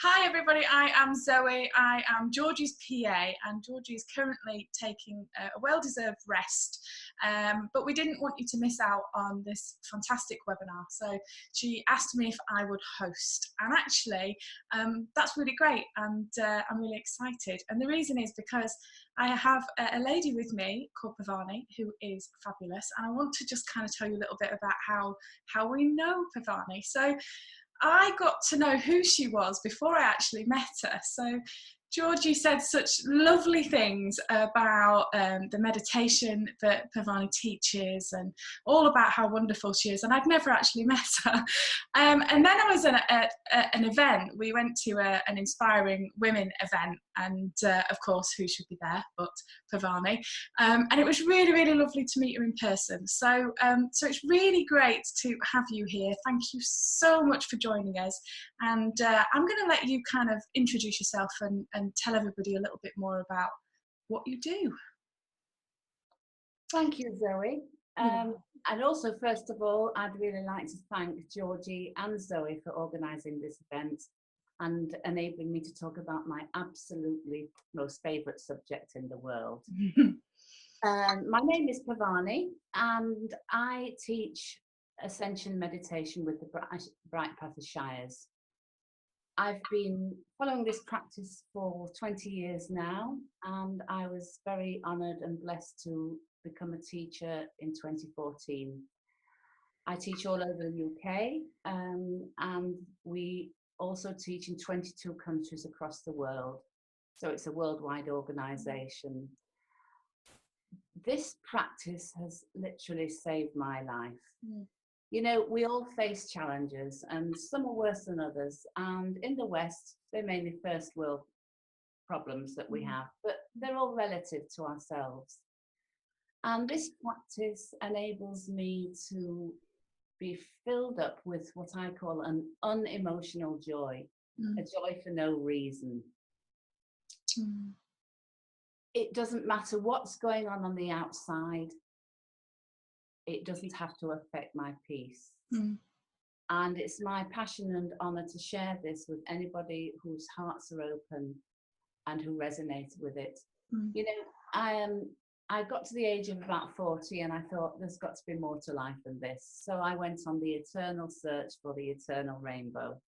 Hi everybody, I am Zoe. I am Georgie's PA, and Georgie is currently taking a well-deserved rest, but we didn't want you to miss out on this fantastic webinar, so she asked me if I would host, and actually that's really great, and I'm really excited. And the reason is because I have a lady with me called Pavani, who is fabulous, and I want to just kind of tell you a little bit about how we know Pavani. So I got to know who she was before I actually met her. So Georgie said such lovely things about the meditation that Pavani teaches and all about how wonderful she is. And I'd never actually met her. And then I was at an event. We went to an Inspiring Women event. And of course, who should be there but Pavani. And it was really, really lovely to meet her in person. So it's really great to have you here. Thank you so much for joining us. And I'm going to let you kind of introduce yourself and tell everybody a little bit more about what you do. Thank you, Zoe. And also, first of all, I'd really like to thank Georgie and Zoe for organising this event and enabling me to talk about my absolutely most favourite subject in the world. My name is Pavani, and I teach Ascension Meditation with the Bright Path of Shires. I've been following this practice for 20 years now, and I was very honoured and blessed to become a teacher in 2014. I teach all over the UK, and we also teach in 22 countries across the world. So it's a worldwide organisation. This practice has literally saved my life. You know, we all face challenges, and some are worse than others. And in the West, they're mainly first world problems that we have, but they're all relative to ourselves. And this practice enables me to be filled up with what I call an unemotional joy, a joy for no reason. It doesn't matter what's going on the outside. It doesn't have to affect my peace. And it's my passion and honour to share this with anybody whose hearts are open and who resonate with it. You know, I got to the age of about 40 and I thought there's got to be more to life than this. So I went on the eternal search for the eternal rainbow.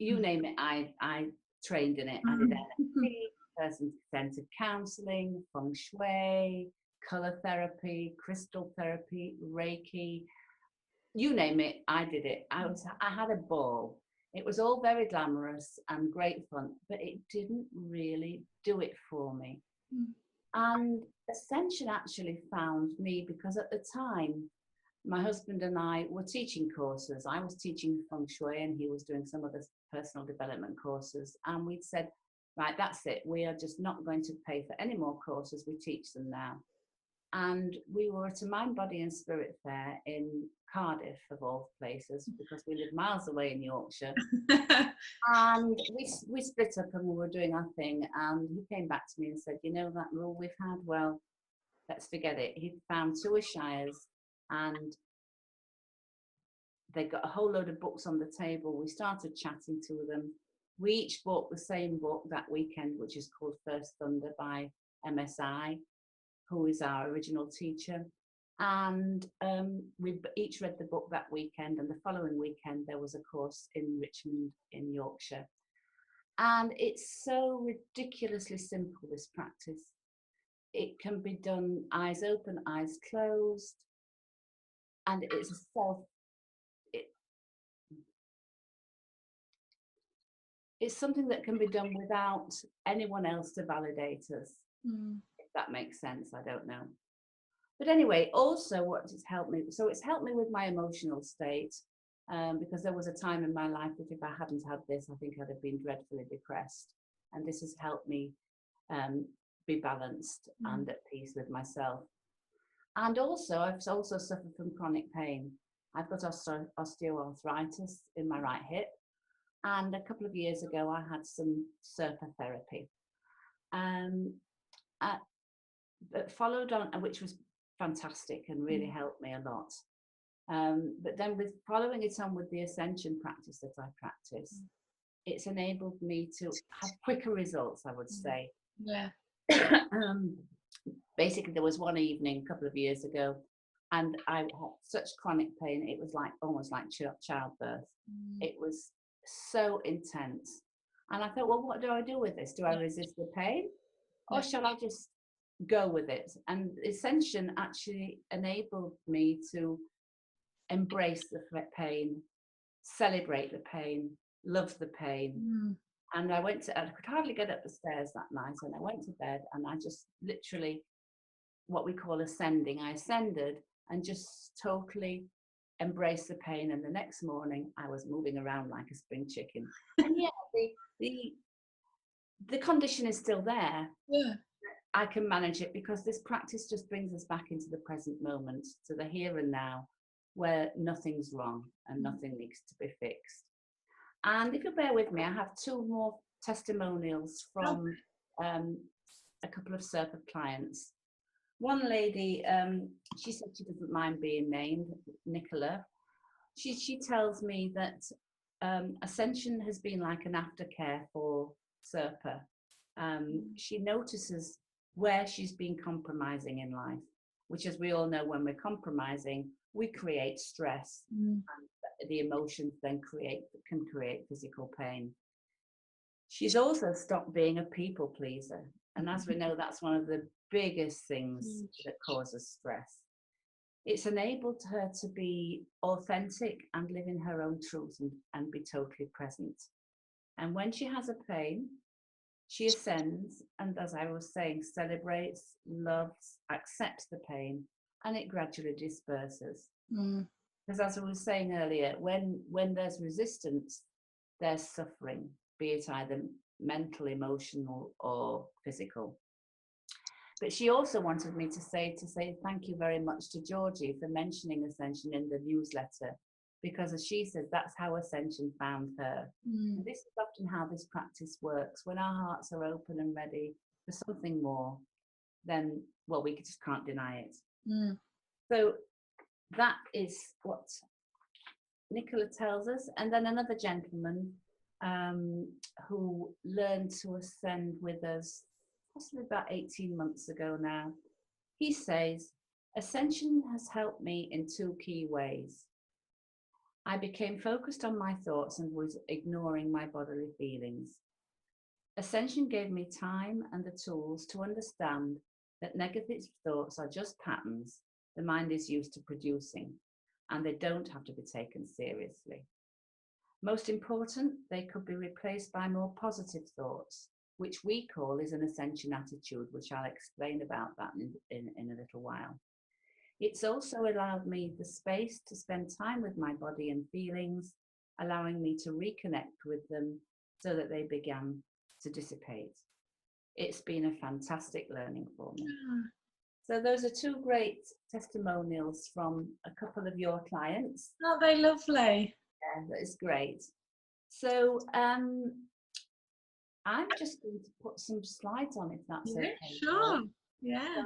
You name it, I trained in it. I did NLP, person-centered counselling, feng shui, colour therapy, crystal therapy, Reiki, you name it, I did it. I had a ball. It was all very glamorous and great fun, but it didn't really do it for me. And Ascension actually found me because at the time, my husband and I were teaching courses. I was teaching feng shui and he was doing some other personal development courses. And we'd said, right, that's it. We are just not going to pay for any more courses. We teach them now. And we were at a Mind, Body and Spirit fair in Cardiff, of all places, because we live miles away in Yorkshire. And we split up and we were doing our thing. And he came back to me and said, you know that rule we've had? Well, let's forget it. He found 2 shires and they got a whole load of books on the table. We started chatting to them. We each bought the same book that weekend, which is called First Thunder by MSI, who is our original teacher. And we each read the book that weekend, and the following weekend there was a course in Richmond in Yorkshire. And it's so ridiculously simple, this practice. It can be done eyes open, eyes closed, and it's it's something that can be done without anyone else to validate us. If that makes sense, I don't know. But anyway, also what it's helped me, so it's helped me with my emotional state, because there was a time in my life that if I hadn't had this, I think I'd have been dreadfully depressed. And this has helped me be balanced and at peace with myself. And also, I've also suffered from chronic pain. I've got osteoarthritis in my right hip. And a couple of years ago, I had some SIRPA therapy. But followed on, which was fantastic and really helped me a lot. But then with following it on with the Ascension practice that I practice, it's enabled me to have quicker results, I would say. Yeah. Basically, there was one evening a couple of years ago, and I had such chronic pain. It was like almost like childbirth. It was so intense. And I thought, well, what do I do with this? Do I resist the pain, or shall I just go with it? And Ascension actually enabled me to embrace the pain, celebrate the pain, love the pain. And I could hardly get up the stairs that night, and I went to bed, and I just literally, what we call ascending, I ascended and just totally embraced the pain. And the next morning I was moving around like a spring chicken. And the condition is still there. I can manage it, because this practice just brings us back into the present moment, to the here and now, where nothing's wrong and nothing needs to be fixed. And if you bear with me, I have 2 more testimonials from a couple of SIRPA clients. One lady, she said she doesn't mind being named, Nicola. She tells me that Ascension has been like an aftercare for SIRPA. She notices where she's been compromising in life, which, as we all know, when we're compromising, we create stress, and the emotions then can create physical pain. She's also stopped being a people pleaser, and as we know, that's one of the biggest things that causes stress. It's enabled her to be authentic and live in her own truth and be totally present. And when she has a pain, she ascends, and as I was saying, celebrates, loves, accepts the pain, and it gradually disperses. Because as I was saying earlier, when there's resistance, there's suffering, be it either mental, emotional, or physical. But she also wanted me to say thank you very much to Georgie for mentioning Ascension in the newsletter, because as she says, that's how Ascension found her. And this is often how this practice works. When our hearts are open and ready for something more, then, well, we just can't deny it. So that is what Nicola tells us. And then another gentleman who learned to ascend with us possibly about 18 months ago now. He says, Ascension has helped me in 2 key ways. I became focused on my thoughts and was ignoring my bodily feelings. Ascension gave me time and the tools to understand that negative thoughts are just patterns the mind is used to producing, and they don't have to be taken seriously. Most important, they could be replaced by more positive thoughts, which we call is an Ascension attitude, which I'll explain about that in a little while. It's also allowed me the space to spend time with my body and feelings, allowing me to reconnect with them so that they began to dissipate. It's been a fantastic learning for me. So those are 2 great testimonials from a couple of your clients. Aren't they lovely? Yeah, that is great. So I'm just going to put some slides on, if that's okay. Sure. Yeah.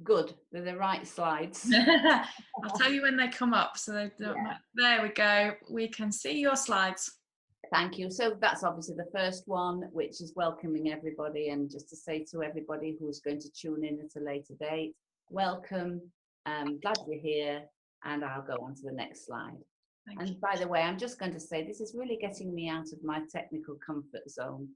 Good, they're the right slides. I'll tell you when they come up, so they don't. There we go. We can see your slides. Thank you. So that's obviously the first one, which is welcoming everybody, and just to say to everybody who's going to tune in at a later date, welcome. Glad you're here, and I'll go on to the next slide. Thank you. By the way, I'm just going to say this is really getting me out of my technical comfort zone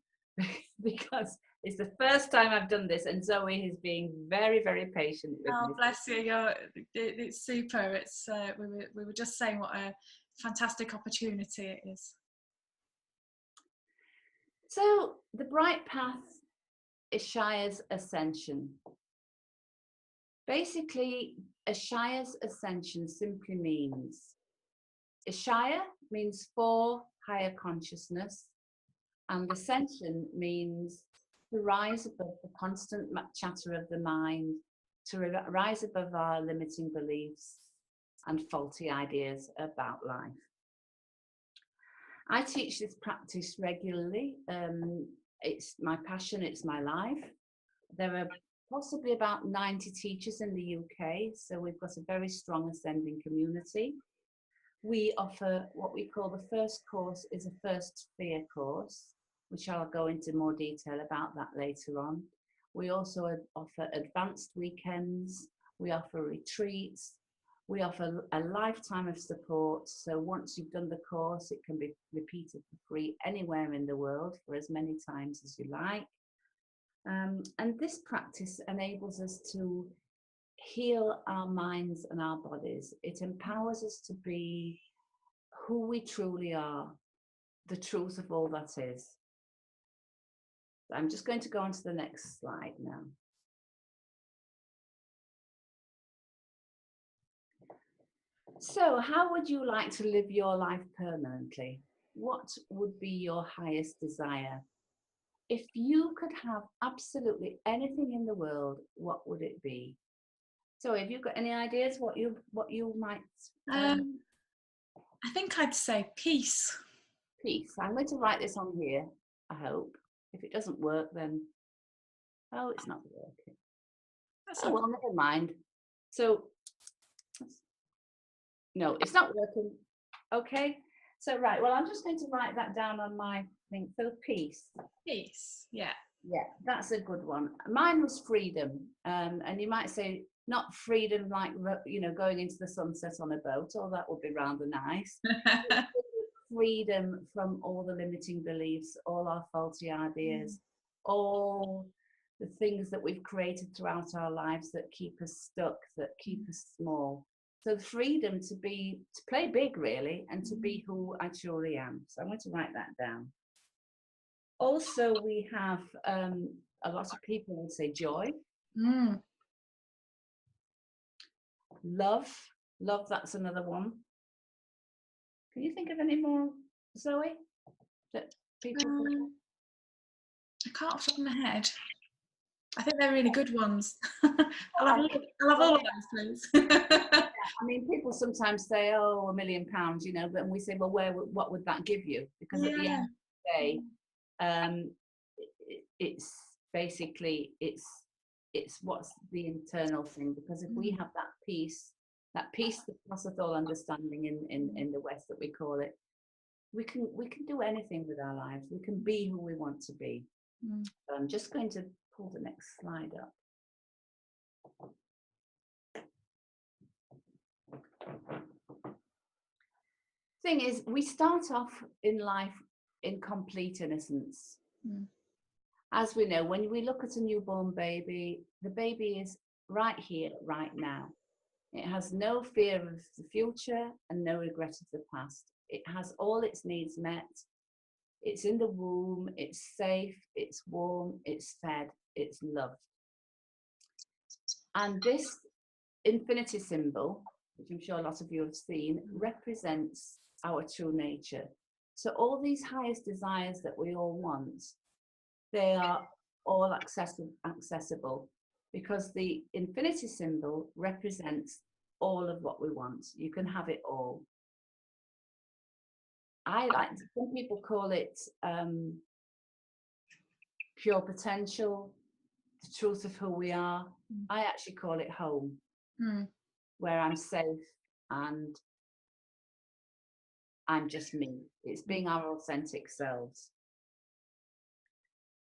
because it's the first time I've done this, and Zoe is being very, very patient with me. Oh, bless you. It's super. It's we were just saying what a fantastic opportunity it is. So the bright path is Shire's ascension. Basically, a Shire's ascension simply means, Shire means for higher consciousness, and ascension means to rise above the constant chatter of the mind, to rise above our limiting beliefs and faulty ideas about life. I teach this practice regularly. It's my passion, it's my life. There are possibly about 90 teachers in the UK, so we've got a very strong ascending community. We offer what we call the first course is a first sphere course, which I'll go into more detail about that later on. We also offer advanced weekends, we offer retreats, we offer a lifetime of support. So once you've done the course, it can be repeated for free anywhere in the world for as many times as you like. And this practice enables us to heal our minds and our bodies. It empowers us to be who we truly are, the truth of all that is. I'm just going to go on to the next slide now. So, how would you like to live your life permanently? What would be your highest desire? If you could have absolutely anything in the world, what would it be? So, have you got any ideas what you might? I think I'd say peace. Peace. I'm going to write this on here. I hope. If it doesn't work, then it's not working. Well, never mind. So, no, it's not working. Okay. So, right. Well, I'm just going to write that down on my thing. So, peace. Peace. Yeah. Yeah, that's a good one. Mine was freedom. And you might say not freedom like, going into the sunset on a boat, or that would be rather nice. Freedom from all the limiting beliefs, all our faulty ideas, all the things that we've created throughout our lives that keep us stuck, that keep us small. So freedom to play big, really, and to be who I truly am. So I'm going to write that down. Also, we have a lot of people would say joy. Love, that's another one. Can you think of any more, Zoe? That people I can't off the top of my head. I think they're really good ones. I'll have all of those, please. I mean, people sometimes say, "Oh, £1 million," but we say, "Well, what would that give you?" Because at the end of the day, it's basically it's what's the internal thing. Because if we have that peace that passeth all understanding in the West, that we call it, we can do anything with our lives. We can be who we want to be. So I'm just going to pull the next slide up. Thing is, we start off in life in complete innocence. As we know, when we look at a newborn baby, the baby is right here, right now. It has no fear of the future and no regret of the past. It has all its needs met. It's in the womb, it's safe, it's warm, it's fed, it's loved. And this infinity symbol, which I'm sure a lot of you have seen, represents our true nature. So all these highest desires that we all want, they are all accessible because the infinity symbol represents all of what we want. You can have it all. Some people call it pure potential, the truth of who we are. I actually call it home, where I'm safe and I'm just me. It's being our authentic selves.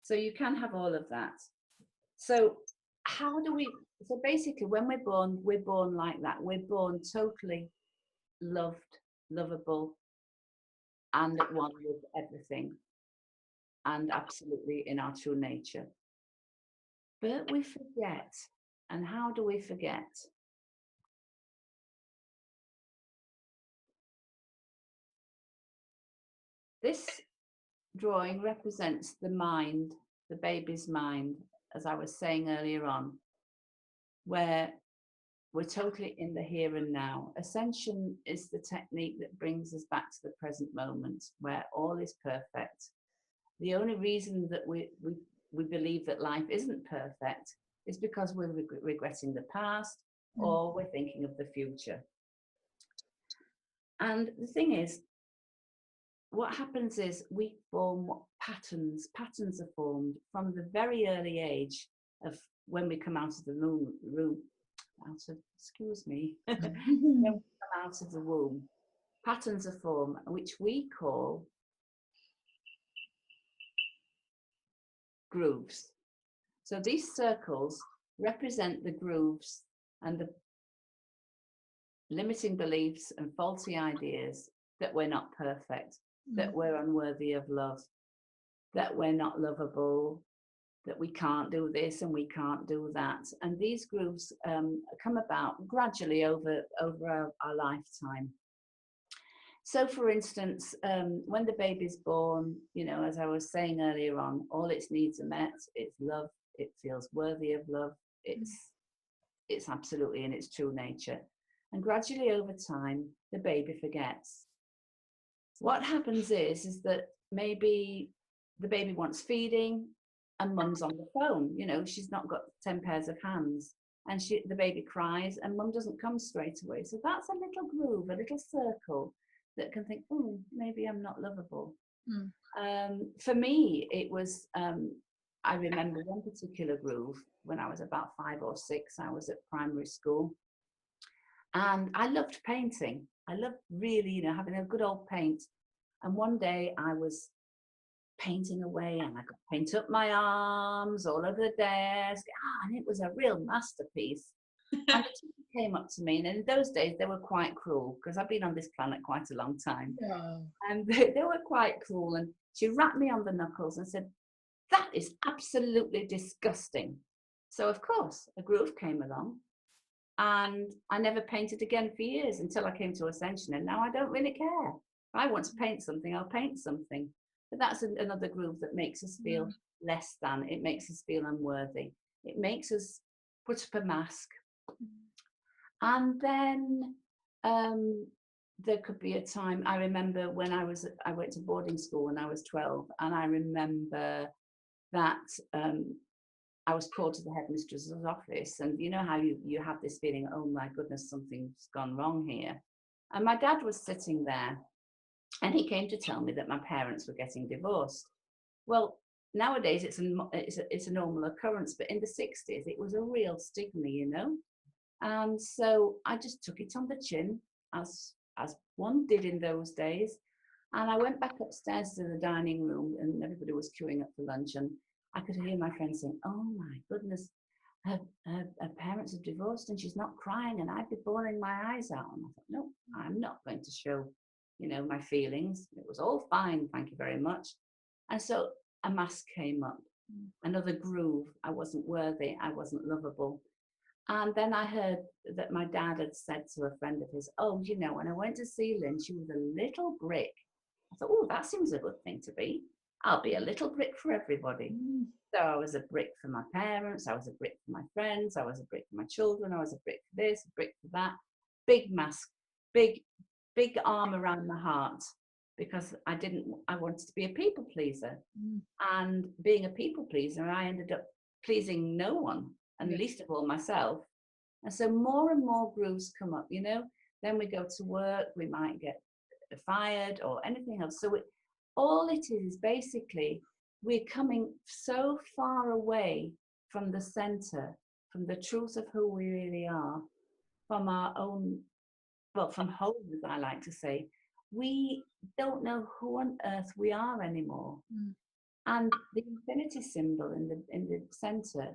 So you can have all of that. So basically when we're born like that. We're born totally loved, lovable, and at one with everything, and absolutely in our true nature. But we forget. And how do we forget? This drawing represents the mind, the baby's mind, as I was saying earlier on, where we're totally in the here and now. Ascension is the technique that brings us back to the present moment, where all is perfect. The only reason that we believe that life isn't perfect is because we're regretting the past or we're thinking of the future. And the thing is, what happens is we form patterns. Patterns are formed from the very early age of when we come out of the excuse me, when we come out of the womb, patterns are formed, which we call grooves. So these circles represent the grooves and the limiting beliefs and faulty ideas that we're not perfect, that we're unworthy of love, that we're not lovable, that we can't do this and we can't do that. And these grooves come about gradually over our lifetime. So, for instance, when the baby's born, you know, as I was saying earlier on, all its needs are met. It's love. It feels worthy of love. It's absolutely in its true nature. And gradually over time, the baby forgets. What happens is that maybe the baby wants feeding and mum's on the phone. You know, she's not got 10 pairs of hands, and the baby cries and mum doesn't come straight away. So that's a little groove, a little circle that can think, oh, maybe I'm not lovable. For me, it was, I remember one particular groove when I was about 5 or 6. I was at primary school, and I loved painting. I loved really, you know, having a good old paint. And one day I was painting away, and I could paint up my arms all over the desk, and it was a real masterpiece. And the teacher came up to me, and in those days they were quite cruel, because I've been on this planet quite a long time. And they were quite cruel, and she rapped me on the knuckles and said, "That is absolutely disgusting." So of course a groove came along, and I never painted again for years until I came to Ascension, and now I don't really care. If I want to paint something, I'll paint something. But that's another groove that makes us feel less than. It makes us feel unworthy. It makes us put up a mask. And then there could be a time, I remember when I went to boarding school when I was 12, and I remember that I was called to the headmistress's office, and you know how you have this feeling, oh my goodness, something's gone wrong here. And my dad was sitting there, and he came to tell me that my parents were getting divorced. Well, nowadays it's a normal occurrence, but in the 60s it was a real stigma, you know. And so I just took it on the chin, as one did in those days. And I went back upstairs to the dining room, and everybody was queuing up for lunch, and I could hear my friend saying, "Oh my goodness, her parents have divorced and she's not crying," and I'd be bawling my eyes out. And I thought, no, I'm not going to show, you know, my feelings. It was all fine, thank you very much. And so a mask came up, another groove. I wasn't worthy, I wasn't lovable. And then I heard that my dad had said to a friend of his, "Oh, you know, when I went to see Lynn, she was a little brick." I thought, oh, that seems a good thing to be. I'll be a little brick for everybody. So I was a brick for my parents, I was a brick for my friends, I was a brick for my children, I was a brick for this, a brick for that. Big mask, big arm around my heart, because I wanted to be a people pleaser. And being a people pleaser, I ended up pleasing no one, and least of all myself. And so more and more grooves come up, you know. Then we go to work, we might get fired or anything else. So all it is basically, we're coming so far away from the center, from the truth of who we really are, from our own, well, from home, as I like to say. We don't know who on earth we are anymore. And the infinity symbol in the center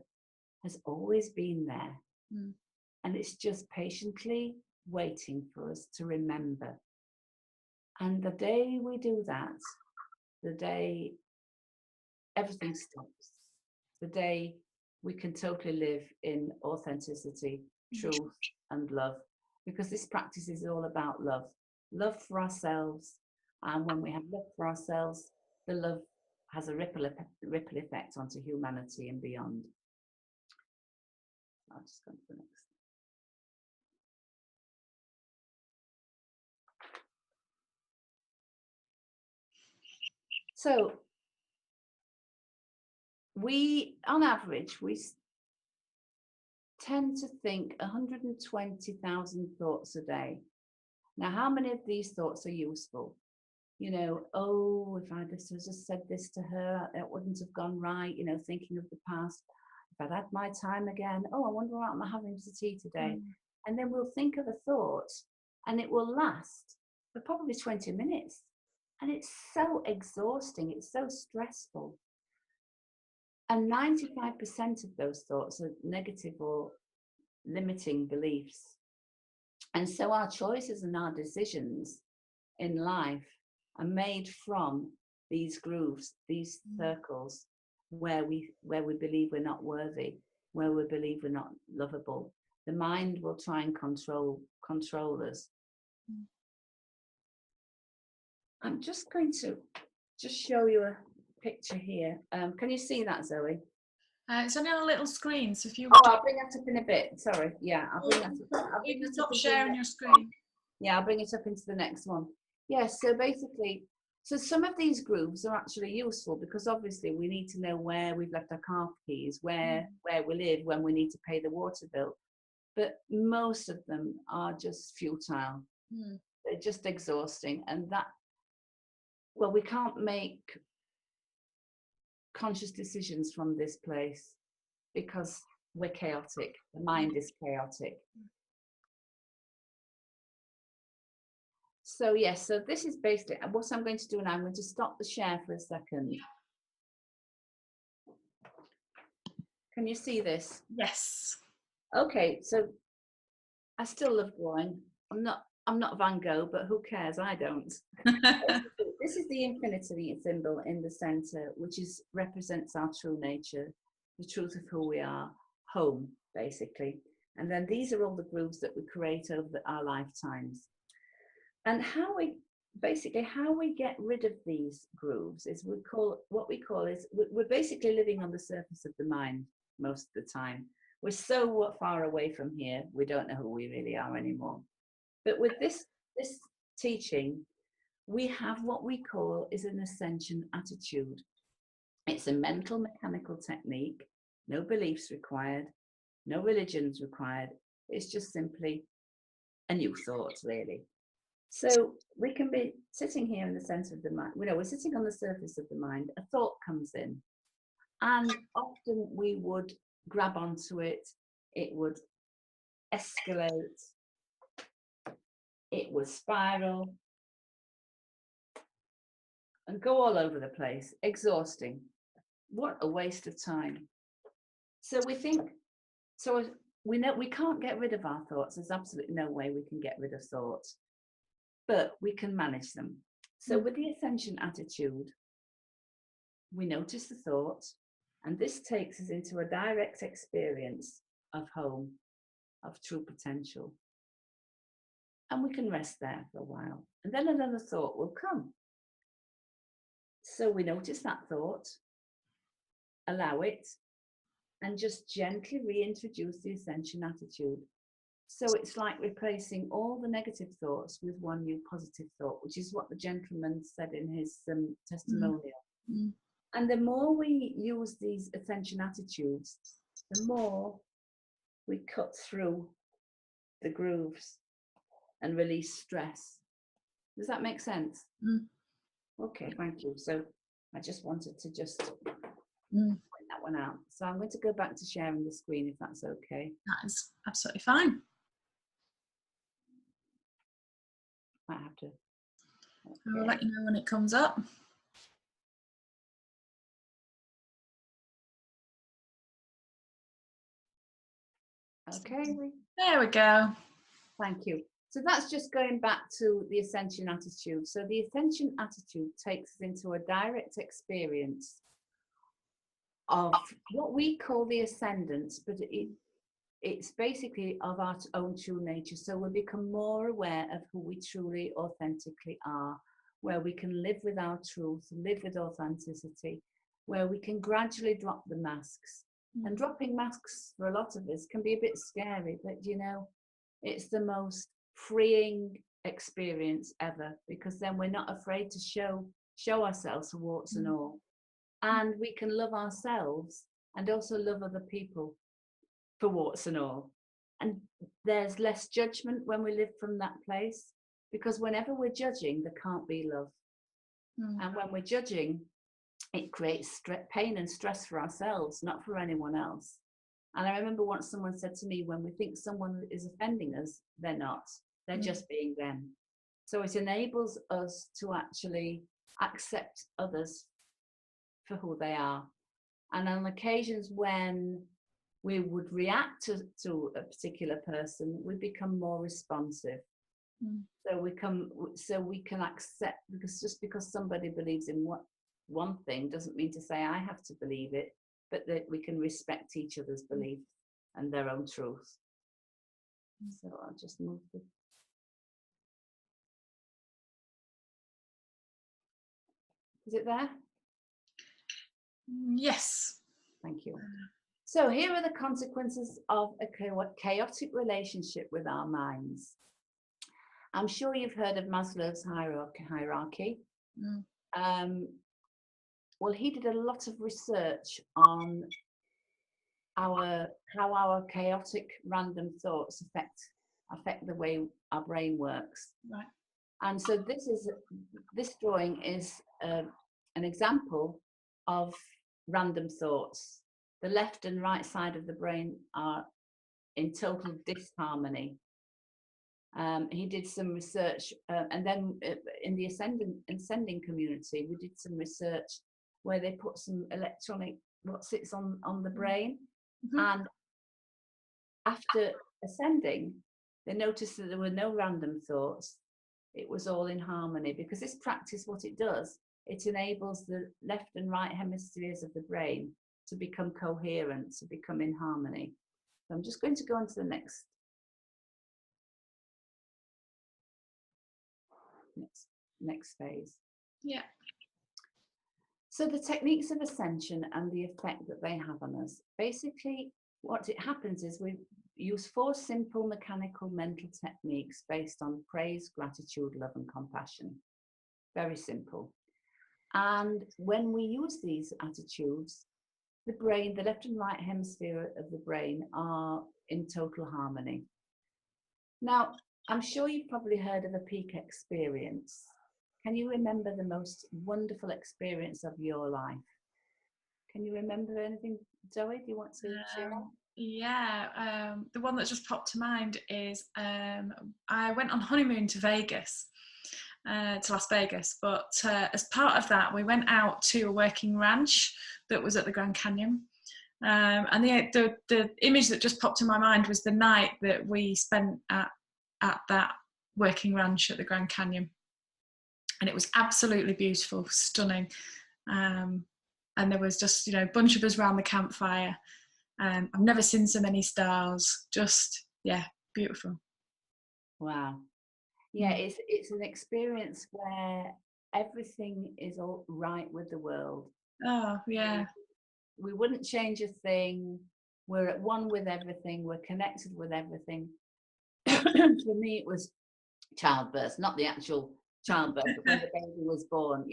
has always been there. And it's just patiently waiting for us to remember. And the day we do that, the day everything stops, the day we can totally live in authenticity, truth, and love. Because this practice is all about love. Love for ourselves. And when we have love for ourselves, the love has a ripple effect onto humanity and beyond. I'll just go to the next. So we, on average, we tend to think 120,000 thoughts a day. Now, how many of these thoughts are useful? You know, oh, if I just said this to her, it wouldn't have gone right, you know, thinking of the past. If I'd had my time again, oh, I wonder what I'm having for tea today. And then we'll think of a thought, and it will last for probably 20 minutes. And it's so exhausting, it's so stressful. And 95% of those thoughts are negative or limiting beliefs. And so our choices and our decisions in life are made from these grooves, these circles, where we believe we're not worthy, where we believe we're not lovable. The mind will try and control us. I'm just going to show you a picture here. Can you see that, Zoe? It's only on a little screen, so if you... I'll bring that up in a bit. Sorry. Yeah, I'll bring that up. You can stop sharing your screen. Yeah, I'll bring it up into the next one. Yeah, so basically, some of these grooves are actually useful because obviously we need to know where we've left our car keys, where we live, when we need to pay the water bill. But most of them are just futile. They're just exhausting. And we can't make conscious decisions from this place because we're chaotic. The mind is chaotic. So yes, so this is basically what I'm going to do now. I'm going to stop the share for a second. Can you see this? Yes. Okay, so I still love drawing. I'm not Van Gogh, but who cares? I don't. This is the infinity symbol in the center, which represents our true nature, the truth of who we are, home, basically. And then these are all the grooves that we create over our lifetimes. And how we get rid of these grooves is we're basically living on the surface of the mind most of the time. We're so far away from here, we don't know who we really are anymore. But with this teaching, we have what we call is an ascension attitude. It's a mental mechanical technique, no beliefs required, no religions required. It's just simply a new thought, really. So we can be sitting here in the center of the mind. We're sitting on the surface of the mind. A thought comes in, and often we would grab onto it. It would escalate. It would spiral and go all over the place. Exhausting. What a waste of time. So we know we can't get rid of our thoughts. There's absolutely no way we can get rid of thoughts. But we can manage them. So with the ascension attitude, we notice the thought, and this takes us into a direct experience of home, of true potential. And we can rest there for a while. And then another thought will come. So we notice that thought, allow it, and just gently reintroduce the ascension attitude. So it's like replacing all the negative thoughts with one new positive thought, which is what the gentleman said in his testimonial. And the more we use these ascension attitudes, the more we cut through the grooves and release stress. Does that make sense? Okay, thank you. So I just wanted to point that one out. So I'm going to go back to sharing the screen if that's okay. That is absolutely fine. I have to. Okay. I'll let you know when it comes up. Okay. There we go. Thank you. So that's just going back to the ascension attitude. So the ascension attitude takes us into a direct experience of what we call the ascendance, but it's basically of our own true nature. So we become more aware of who we truly, authentically are, where we can live with our truth, live with authenticity, where we can gradually drop the masks. And dropping masks for a lot of us can be a bit scary, but it's the most freeing experience ever, because then we're not afraid to show ourselves for warts and all. And we can love ourselves and also love other people for warts and all. And there's less judgment when we live from that place, because whenever we're judging, there can't be love. And when we're judging, it creates pain and stress for ourselves, not for anyone else. And I remember once someone said to me, when we think someone is offending us, they're not. They're just being them. So it enables us to actually accept others for who they are. And on occasions when we would react to a particular person, we become more responsive. So we can accept, because just because somebody believes in one thing doesn't mean to say I have to believe it, but that we can respect each other's belief and their own truth. So I'll just move this. Is it there? Yes. Thank you. So here are the consequences of a chaotic relationship with our minds. I'm sure you've heard of Maslow's hierarchy. Well, he did a lot of research on how our chaotic random thoughts affect the way our brain works. Right. And so this drawing is an example of random thoughts. The left and right side of the brain are in total disharmony. He did some research, and then in the ascending community, we did some research where they put some electronic, what sits on the brain, and after ascending, they noticed that there were no random thoughts. It was all in harmony, because this practice, what it does, it enables the left and right hemispheres of the brain to become coherent, to become in harmony. So I'm just going to go on to the next phase. Yeah. So the techniques of ascension and the effect that they have on us. Basically, what it happens is we use 4 simple mechanical mental techniques based on praise, gratitude, love, and compassion. Very simple. And when we use these attitudes, the brain, the left and right hemisphere of the brain are in total harmony. Now, I'm sure you've probably heard of a peak experience. Can you remember the most wonderful experience of your life? Can you remember anything, Zoe? Do you want to share? Yeah, the one that just popped to mind is I went on honeymoon to Vegas, to Las Vegas, but as part of that, we went out to a working ranch that was at the Grand Canyon. And the image that just popped in my mind was the night that we spent at that working ranch at the Grand Canyon. And it was absolutely beautiful, stunning. And there was just, a bunch of us around the campfire. I've never seen so many stars. Just, yeah, beautiful. Wow. Yeah, it's an experience where everything is all right with the world. Oh, yeah. We wouldn't change a thing. We're at one with everything. We're connected with everything. For me, it was childbirth, not the actual childbirth, but when the baby was born,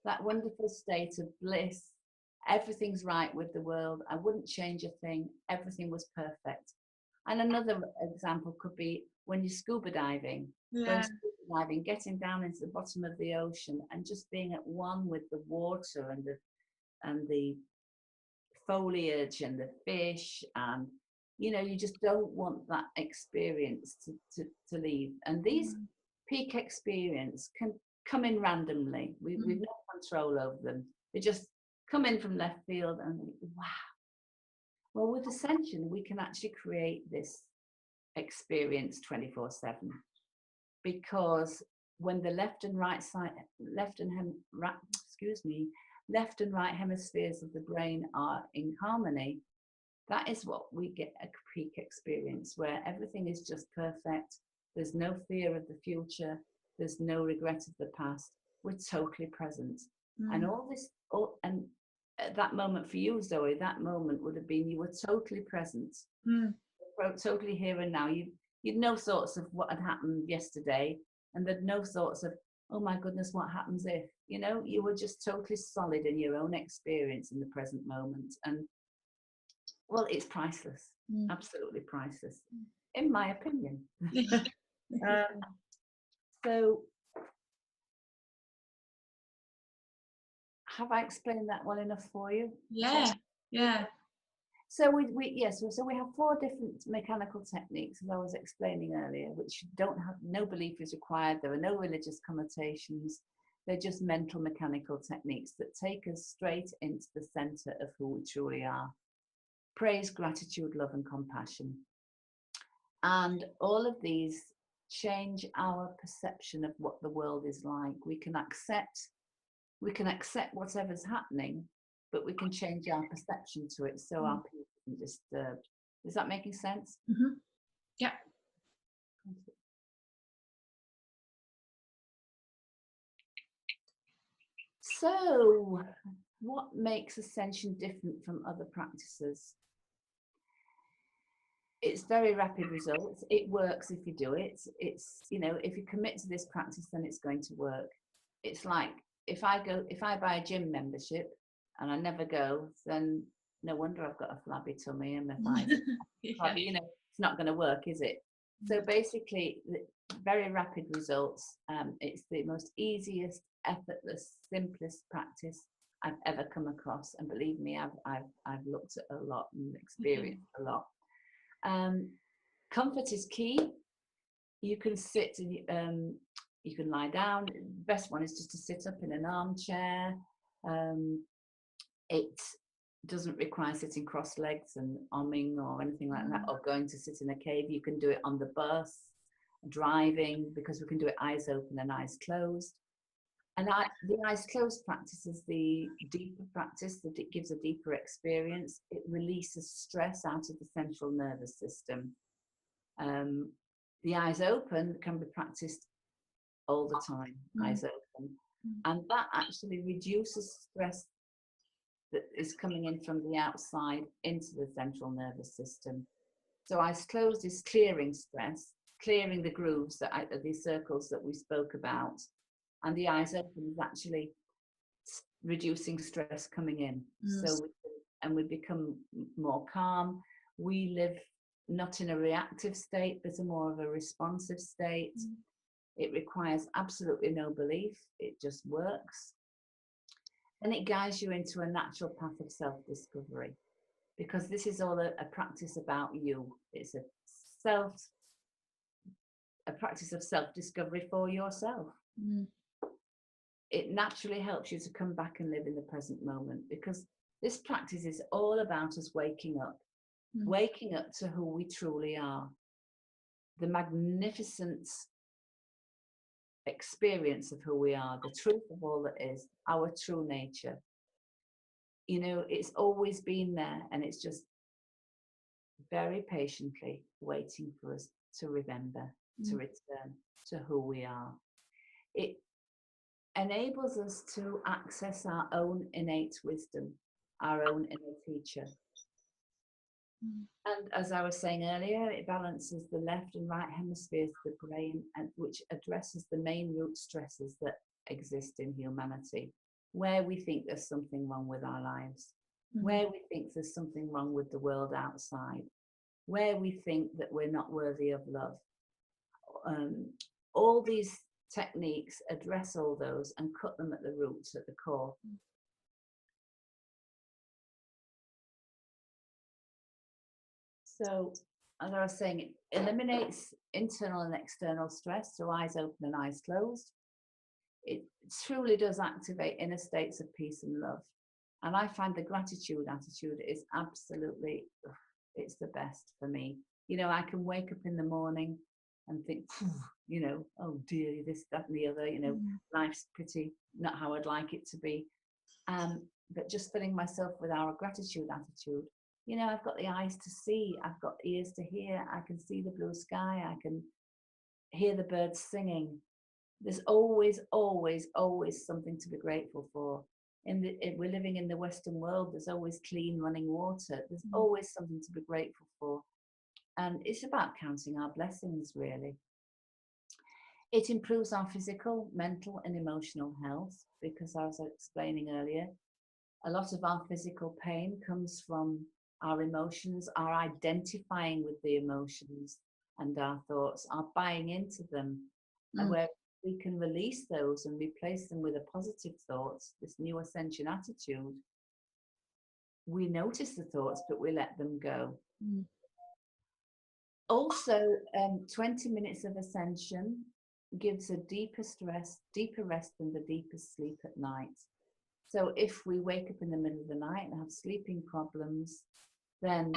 that wonderful state of bliss. Everything's right with the world. I wouldn't change a thing. Everything was perfect. And another example could be when you're scuba diving, getting down into the bottom of the ocean and just being at one with the water and the foliage and the fish, and you just don't want that experience to leave. And these peak experience can come in randomly. We've no control over them. They just come in from left field, and wow. Well, with Ascension, we can actually create this experience 24/7, because when the left and right hemispheres of the brain are in harmony, that is what we get a peak experience, where everything is just perfect. There's no fear of the future. There's no regret of the past. We're totally present. And and at that moment for you, Zoe, that moment would have been you were totally present, totally here and now. You'd no thoughts of what had happened yesterday, and there'd no thoughts of, oh my goodness, what happens if, you were just totally solid in your own experience in the present moment. And well, it's priceless, absolutely priceless, in my opinion. So have I explained that well enough for you? Yeah. So so we have 4 different mechanical techniques, as I was explaining earlier, which don't have, no belief is required. There are no religious connotations. They're just mental mechanical techniques that take us straight into the center of who we truly are. Praise, gratitude, love, and compassion. And all of these change our perception of what the world is like. We can accept whatever's happening, but we can change our perception to it so our peace isn't disturbed. Is that making sense? Mm-hmm. Yeah. So, what makes Ascension different from other practices? It's very rapid results. It works if you do it. It's, you know, if you commit to this practice, then it's going to work. It's like if I buy a gym membership and I never go, then no wonder I've got a flabby tummy and my thighs flabby. You know, it's not going to work, is it? So basically, very rapid results. It's the most easiest, effortless, simplest practice I've ever come across, and believe me, I've looked at a lot and experienced a lot. Comfort is key. You can sit and you can lie down. The best one is just to sit up in an armchair. It doesn't require sitting cross legs and umming or anything like that, or going to sit in a cave. You can do it on the bus, driving, because we can do it eyes open and eyes closed. And the eyes closed practice is the deeper practice, that it gives a deeper experience. It releases stress out of the central nervous system. The eyes open can be practiced all the time, eyes open. And that actually reduces stress that is coming in from the outside into the central nervous system. So eyes closed is clearing stress, clearing the grooves, these circles that we spoke about. And the eyes open is actually reducing stress coming in. So we become more calm. We live not in a reactive state, but a more of a responsive state. It requires absolutely no belief. It just works. And it guides you into a natural path of self-discovery, because this is all a practice about you. It's a practice of self-discovery for yourself. It naturally helps you to come back and live in the present moment, because this practice is all about us waking up to who we truly are, the magnificent experience of who we are, the truth of all that is, our true nature. You know, it's always been there, and it's just very patiently waiting for us to remember, to return to who we are. It enables us to access our own innate wisdom, our own inner teacher. And as I was saying earlier, it balances the left and right hemispheres of the brain, and which addresses the main root stresses that exist in humanity, where we think there's something wrong with our lives, where we think there's something wrong with the world outside, where we think that we're not worthy of love. All these techniques address all those and cut them at the roots, at the core. So, as I was saying, it eliminates internal and external stress through eyes open and eyes closed. It truly does activate inner states of peace and love. And I find the gratitude attitude is absolutely, it's the best for me. You know, I can wake up in the morning and think, you know, oh dear, this, that, and the other, you know, life's pretty not how I'd like it to be. But just filling myself with our gratitude attitude, you know, I've got the eyes to see, I've got ears to hear, I can see the blue sky, I can hear the birds singing. There's always, always, always something to be grateful for. We're living in the Western world, there's always clean running water, there's always something to be grateful for. And it's about counting our blessings, really. It improves our physical, mental, and emotional health, because, as I was explaining earlier, a lot of our physical pain comes from our emotions, our identifying with the emotions and our thoughts, our buying into them, and where we can release those and replace them with a positive thoughts, this new ascension attitude, we notice the thoughts, but we let them go. Also, 20 minutes of ascension gives a deeper rest than the deepest sleep at night. So if we wake up in the middle of the night and have sleeping problems, then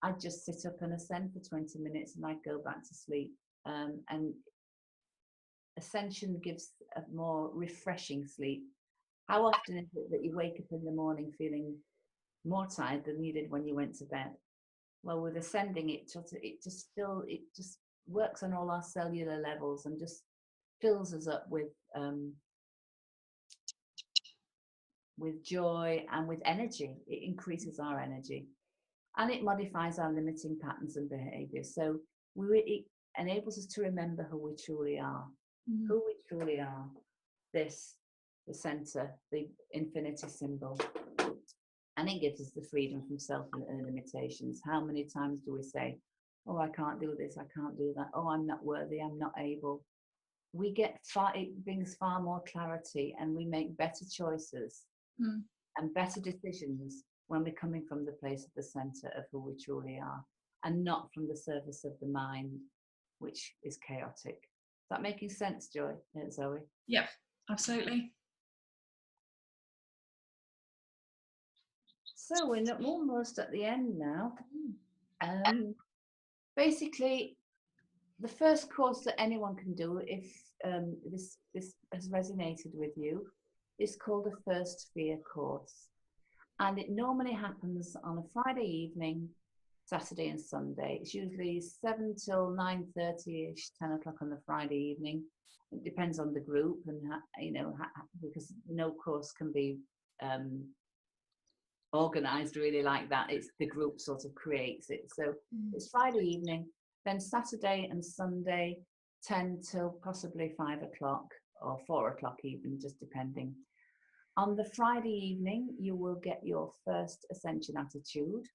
I just sit up and ascend for 20 minutes and I go back to sleep. And ascension gives a more refreshing sleep. How often is it that you wake up in the morning feeling more tired than you did when you went to bed? Well, with ascending, it just works on all our cellular levels and just fills us up with joy and with energy. It increases our energy, and it modifies our limiting patterns and behaviors. So it enables us to remember who we truly are, who we truly are. The center, the infinity symbol. And it gives us the freedom from self and limitations. How many times do we say, oh, I can't do this, I can't do that, oh, I'm not worthy, I'm not able. It brings far more clarity, and we make better choices and better decisions when we're coming from the place of the center of who we truly are, and not from the surface of the mind, which is chaotic. Is that making sense, Zoe? Yeah, absolutely. So we're almost at the end now. Basically, the first course that anyone can do, if this has resonated with you, is called a First Fear course. And it normally happens on a Friday evening, Saturday and Sunday. It's usually 7 till 9:30ish, 10 o'clock on the Friday evening. It depends on the group, and because no course can be organized really like that. It's the group sort of creates it. So it's Friday evening, then Saturday and Sunday, 10 till possibly 5 o'clock or 4 o'clock even, just depending. On the Friday evening, you will get your first ascension attitude.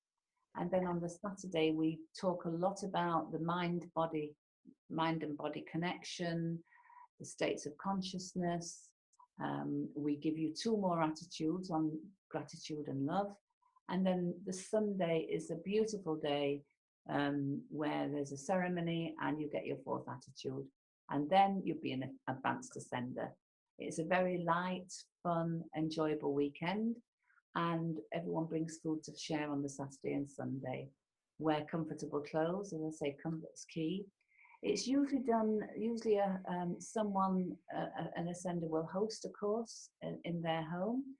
And then on the Saturday, we talk a lot about the mind and body connection, the states of consciousness. We give you 2 more attitudes on gratitude and love. And then the Sunday is a beautiful day where there's a ceremony and you get your 4th attitude. And then you'll be an advanced ascender. It's a very light, fun, enjoyable weekend. And everyone brings food to share on the Saturday and Sunday. Wear comfortable clothes. As I say, comfort's key. It's usually done, an ascender will host a course in their home.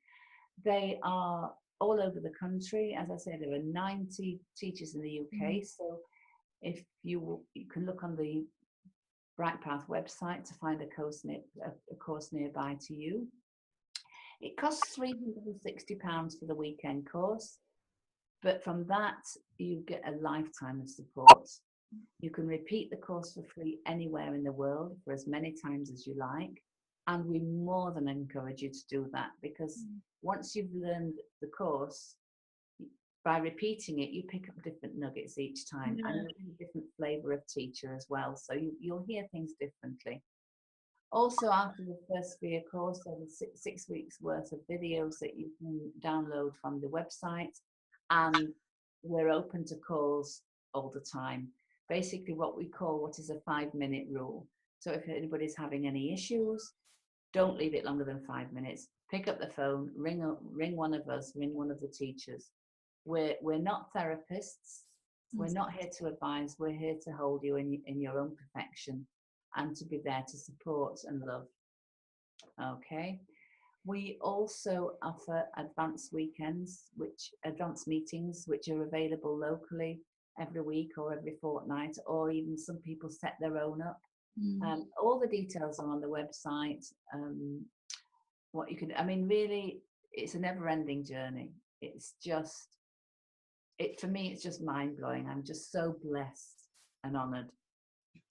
They are all over the country. As I say, there are 90 teachers in the UK. So if you can look on the Bright Path website to find a course nearby to you. It costs £360 for the weekend course, but from that you get a lifetime of support. You can repeat the course for free anywhere in the world for as many times as you like, and we more than encourage you to do that, because once you've learned the course, by repeating it, you pick up different nuggets each time, and you'll get a different flavour of teacher as well, so you'll hear things differently. Also, after the First Fear course, there's 6 weeks worth of videos that you can download from the website, and we're open to calls all the time. Basically what is a 5-minute rule. So if anybody's having any issues, don't leave it longer than 5 minutes. Pick up the phone, ring one of us, ring one of the teachers. We're not therapists. We're not here to advise. We're here to hold you in your own perfection and to be there to support and love. Okay. We also offer advanced meetings, which are available locally every week or every fortnight, or even some people set their own up. All the details are on the website. Really, it's a never-ending journey. For me, it's just mind-blowing. I'm just so blessed and honored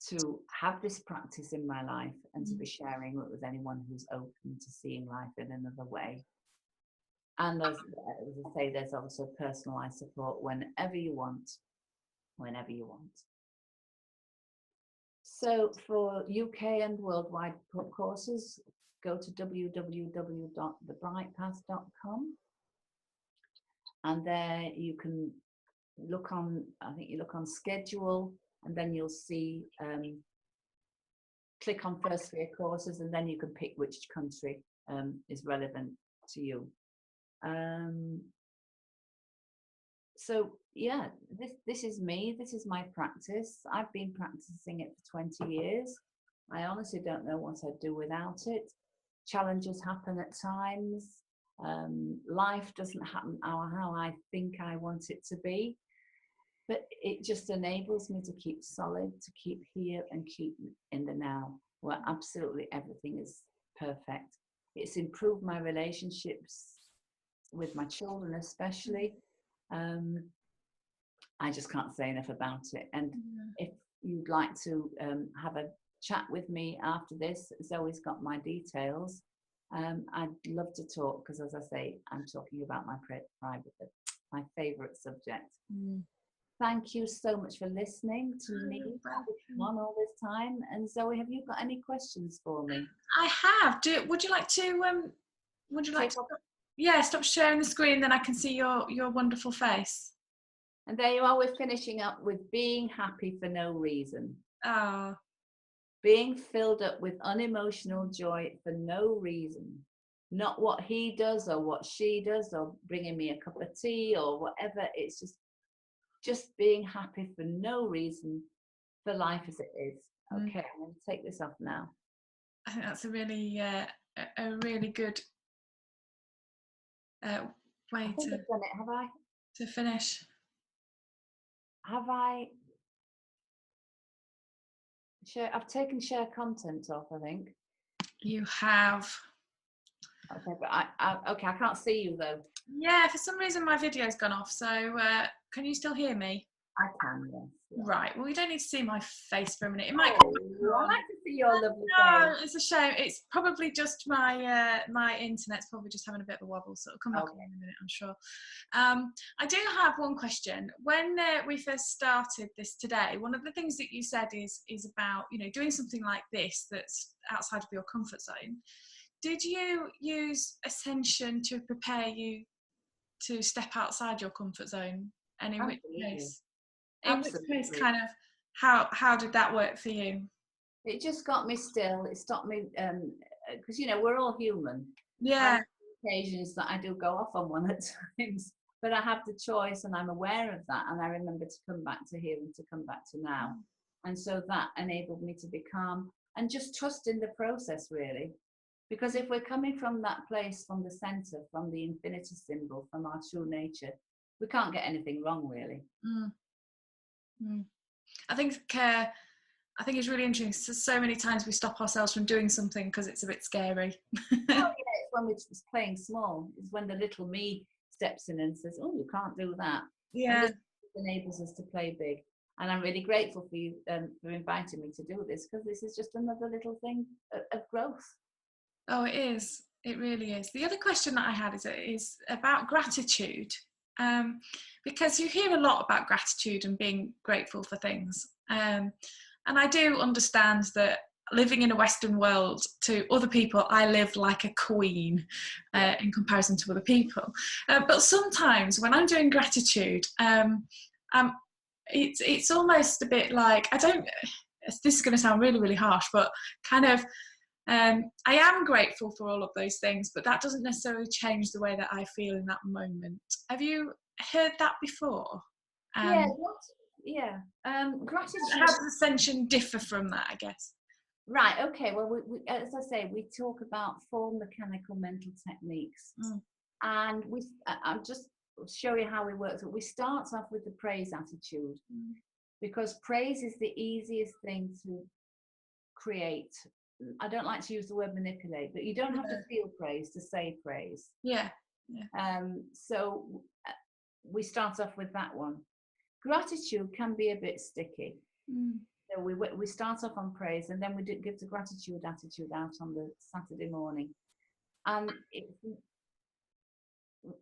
to have this practice in my life and to be sharing it with anyone who's open to seeing life in another way. And as I say, there's also personalized support whenever you want. So for UK and worldwide courses, go to www.thebrightpath.com. and there you can look on, I think you look on schedule, and then you'll see, click on first year courses, and then you can pick which country is relevant to you. So yeah, this is me, this is my practice. I've been practicing it for 20 years. I honestly don't know what I'd do without it. Challenges happen at times. Life doesn't happen how I think I want it to be, but it just enables me to keep solid, to keep here and keep in the now, where absolutely everything is perfect. It's improved my relationships with my children, especially. I just can't say enough about it. And if you'd like to have a chat with me after this, Zoe's got my details. I'd love to talk, because as I say, I'm talking about my my favourite subject. Thank you so much for listening to me on all this time. And Zoe, have you got any questions for me? I have. Would you like to? Yeah, stop sharing the screen, then I can see your wonderful face. And there you are. We're finishing up with being happy for no reason. Ah. Being filled up with unemotional joy for no reason. Not what he does or what she does or bringing me a cup of tea or whatever. It's just being happy for no reason, for life as it is. Okay, I'm going to take this off now. I think that's a really good way to done it, have I? To finish. Have I? I've taken share content off, I think. You have. Okay, but I can't see you though. Yeah, for some reason my video's gone off. So can you still hear me? I can, yes. Yeah. Right. Well, you don't need to see my face for a minute. It might. I like to see your lovely face. No, it's a shame. It's probably just my my internet's probably just having a bit of a wobble, so it'll come back in a minute, I'm sure. I do have one question. When we first started this today, one of the things that you said is about doing something like this that's outside of your comfort zone. Did you use Ascension to prepare you to step outside your comfort zone? And in which case? In which case, kind of, how did that work for you? It just got me still. It stopped me, because we're all human. Yeah. Occasions that I do go off on one at times, but I have the choice, and I'm aware of that, and I remember to come back to here and to come back to now, and so that enabled me to be calm and just trust in the process, really. Because if we're coming from that place, from the center, from the infinity symbol, from our true nature, we can't get anything wrong, really. I think it's really interesting. So many times we stop ourselves from doing something because it's a bit scary. It's when we're just playing small. It's when the little me steps in and says, "Oh, you can't do that." Yeah. And this enables us to play big. And I'm really grateful for you for inviting me to do this, because this is just another little thing of growth. Oh, it is. It really is. The other question that I had is about gratitude. Because you hear a lot about gratitude and being grateful for things. And I do understand that living in a Western world, to other people, I live like a queen in comparison to other people. But sometimes when I'm doing gratitude, it's almost a bit like, this is going to sound really, really harsh, but kind of, I am grateful for all of those things, but that doesn't necessarily change the way that I feel in that moment. Have you heard that before? Yeah. Gratitude. How does Ascension differ from that, I guess? Right. Okay. Well, we, as I say, we talk about 4 mechanical mental techniques, and I'll just show you how we work. So we start off with the praise attitude, because praise is the easiest thing to create. I don't like to use the word manipulate, but you don't have to feel praise to say praise. Yeah. So we start off with that one. Gratitude can be a bit sticky. So we start off on praise, and then we give the gratitude attitude out on the Saturday morning. And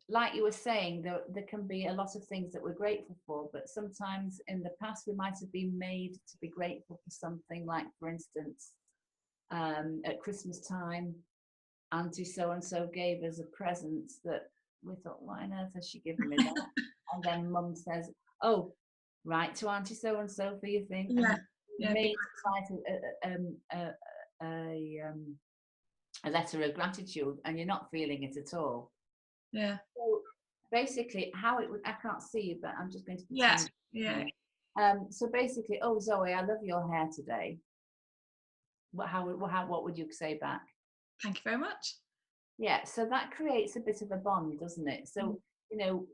like you were saying, there can be a lot of things that we're grateful for, but sometimes in the past we might have been made to be grateful for something, like, for instance, at Christmas time, Auntie so-and-so gave us a present that we thought, what on earth has she given me that? And then Mum says, oh, write to Auntie so and so for your thing. Yeah, And yeah, me to write a letter of gratitude, and you're not feeling it at all. yeah. So basically, how it would, I can't see you, but I'm just going to Yes, pretend. yeah. So basically, oh Zoe, I love your hair today. What would you say back? Thank you very much. Yeah, so that creates a bit of a bond, doesn't it? So you know,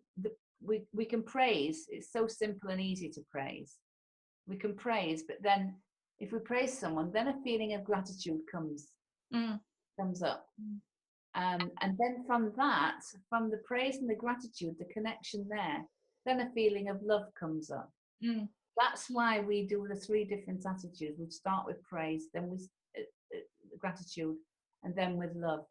we can praise. It's so simple and easy to praise. We can praise, but then if we praise someone, then a feeling of gratitude comes up. And then from that, from the praise and the gratitude, the connection there, then a feeling of love comes up. That's why we do the 3 different attitudes. We start with praise, then with gratitude, and then with love.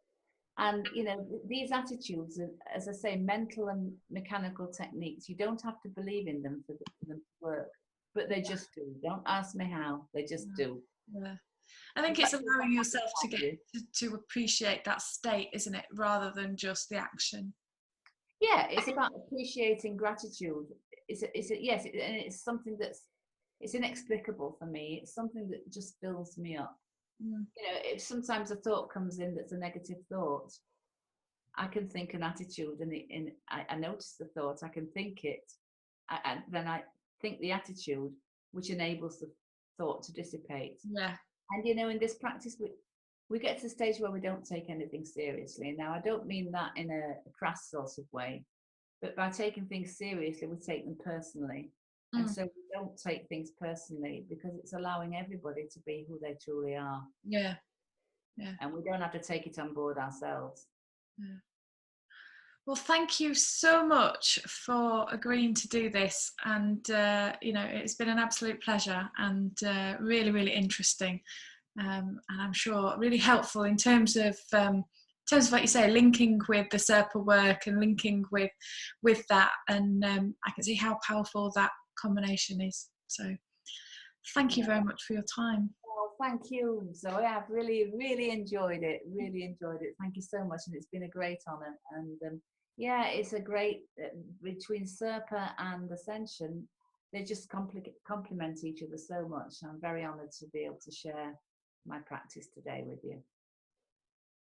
And you know, these attitudes are, as I say, mental and mechanical techniques. You don't have to believe in them for them to work, but they just do. Don't ask me how, they just do. Yeah. I think it's allowing yourself to get to appreciate that state, isn't it, rather than just the action. Yeah, it's about appreciating gratitude. Yes, and it's something it's inexplicable for me. It's something that just fills me up. You know, if sometimes a thought comes in that's a negative thought, I can think an attitude, and I notice the thought, I can think it, and then I think the attitude, which enables the thought to dissipate. Yeah. And you know, in this practice, we get to the stage where we don't take anything seriously. Now, I don't mean that in a crass sort of way, but by taking things seriously, we take them personally. And so we don't take things personally because it's allowing everybody to be who they truly are. Yeah. Yeah. And we don't have to take it on board ourselves. Yeah. Well, thank you so much for agreeing to do this. And, you know, it's been an absolute pleasure and really, really interesting. And I'm sure really helpful in terms of like you say, linking with the SIRPA work and linking with that. And I can see how powerful that combination is. So thank you very much for your time. Well, thank you, Zoe. I've really, really enjoyed it. Really enjoyed it. Thank you so much. And it's been a great honour. And yeah, it's a great, between SIRPA and Ascension, they just complement each other so much. I'm very honoured to be able to share my practice today with you.